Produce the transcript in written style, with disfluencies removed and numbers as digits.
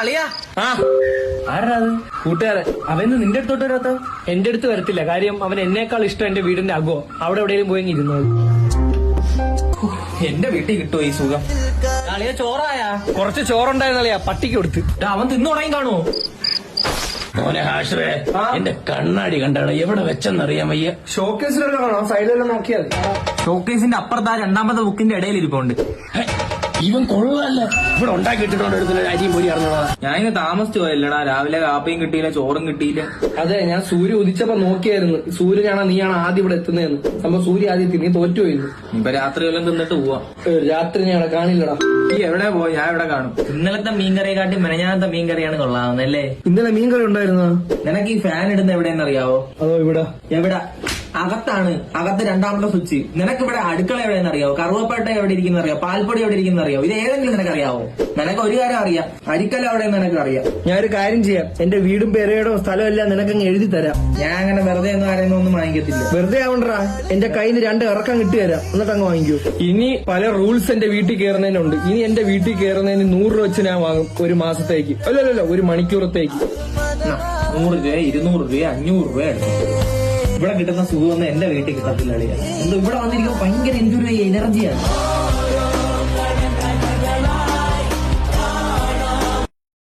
അളിയാ. ആരാ അത്? കൂട്ടുകാരൻ. അവന്ന് നിന്റെ അടുത്തോട്ട് വരാത്ത? എന്റെ അടുത്ത് വരത്തില്ല, കാര്യം അവൻ എന്നേക്കാൾ ഇഷ്ടം എന്റെ വീടിന്റെ അകോ. അവിടെ എവിടെയെങ്കിലും പോയി ഇരുന്നത്. എന്റെ വീട്ടിൽ കിട്ടുമോ ഈ സുഖം? അളിയ ചോറായാ? കുറച്ച് ചോറുണ്ടായിരുന്ന അളിയാ, പട്ടിക്ക് കൊടുത്ത്. അവൻ തിന്നു തുടങ്ങി കാണുമോ? മോനെ ഹാഷറേ, എന്റെ കണ്ണാടി കണ്ടാണ് എവിടെ വെച്ചെന്നറിയാൻ വയ്യ. ഷോക്കേസിലല്ലോ കാണോ, സൈഡിലെല്ലാം നോക്കിയാൽ. ഷോക്കേസിന്റെ അപ്പുറത്ത് ആ രണ്ടാമത്തെ ബുക്കിന്റെ ഇടയിൽ ഇരിപ്പുണ്ട്. ഇവൻ കൊള്ളാല്ല, ഇവിടെ ഉണ്ടാക്കിയിട്ടുണ്ട് അരിയും പൊരി അറിഞ്ഞോളാ. ഞാൻ ഇന്ന് താമസിച്ചു പോയല്ലടാ, രാവിലെ കാപ്പിയും കിട്ടിയില്ല, ചോറും കിട്ടിയില്ല. അതെ, ഞാൻ സൂര്യ ഉദിച്ചപ്പോ നോക്കിയായിരുന്നു. സൂര്യനാണോ നീയാണോ ആദ്യം ഇവിടെ എത്തുന്നതെന്ന്. സംഭവം സൂര്യ ആദ്യം എത്തി, നീ തോറ്റുപോയിരുന്നു. ഇപ്പൊ രാത്രി വല്ലതും തിന്നിട്ട് പോവാ. രാത്രി ഞാൻ അവിടെ കാണില്ലടാ. ഈ എവിടെ പോയി? ഞാൻ എവിടെ കാണും? ഇന്നലത്തെ മീൻകറിയെ കാട്ടി മെനഞ്ഞാലത്തെ മീൻകറിയാണ് കൊള്ളാവുന്നല്ലേ? ഇന്നലെ മീൻകറി ഉണ്ടായിരുന്നോ? നിനക്ക് ഈ ഫാൻ ഇടുന്ന എവിടെയെന്ന് അറിയാവോ? അതോ ഇവിടെ എവിടെ? അകത്താണ്. അകത്ത് രണ്ടാമത്തെ സ്വിച്ച്. നിനക്ക് ഇവിടെ അടുക്കള എവിടെയെന്ന് അറിയാവോ? കറുവപ്പേട്ട എവിടെ ഇരിക്കുന്ന അറിയാവോ? പാൽപ്പൊടി എവിടെ ഇരിക്കുന്ന അറിയാവോ? ഇത് ഏതെങ്കിലും നിനക്കറിയാവോ? നിനക്ക് ഒരു കാര്യം അറിയാം, അരിക്കല എവിടെയെന്ന് നിനക്ക് അറിയാം. ഞാനൊരു കാര്യം ചെയ്യാം, എന്റെ വീടും പെരയുടെ സ്ഥലമെല്ലാം നിനക്കങ്ങ് എഴുതി തരാം. ഞാൻ അങ്ങനെ വെറുതെ ഒന്നും ആരെയൊന്നും ഒന്നും വാങ്ങിക്കത്തില്ല. വെറുതെ ആവണ്ടാ, എന്റെ കയ്യിൽ നിന്ന് 2 ഇറക്കം കിട്ടുതരാം, എന്നിട്ട് അങ്ങ് വാങ്ങിക്കൂ. ഇനി പല റൂൾസ് എന്റെ വീട്ടിൽ കയറുന്നതിനുണ്ട്. ഇനി എന്റെ വീട്ടിൽ കയറുന്നതിന് 100 രൂപ വെച്ച് ഞാൻ വാങ്ങും ഒരു മാസത്തേക്ക്. അല്ലല്ലോ, ഒരു മണിക്കൂറത്തേക്ക്. 100 രൂപ, 200 രൂപ, 500 രൂപ എടുക്കും. ഇവിടെ കിട്ടുന്ന സുഖമൊന്നും എന്റെ വീട്ടിൽ കിട്ടത്തില്ല. എന്തോ ഇവിടെ വന്നിരിക്കുമ്പോ ഭയങ്കര എന്തൊരു എനർജിയാണ്.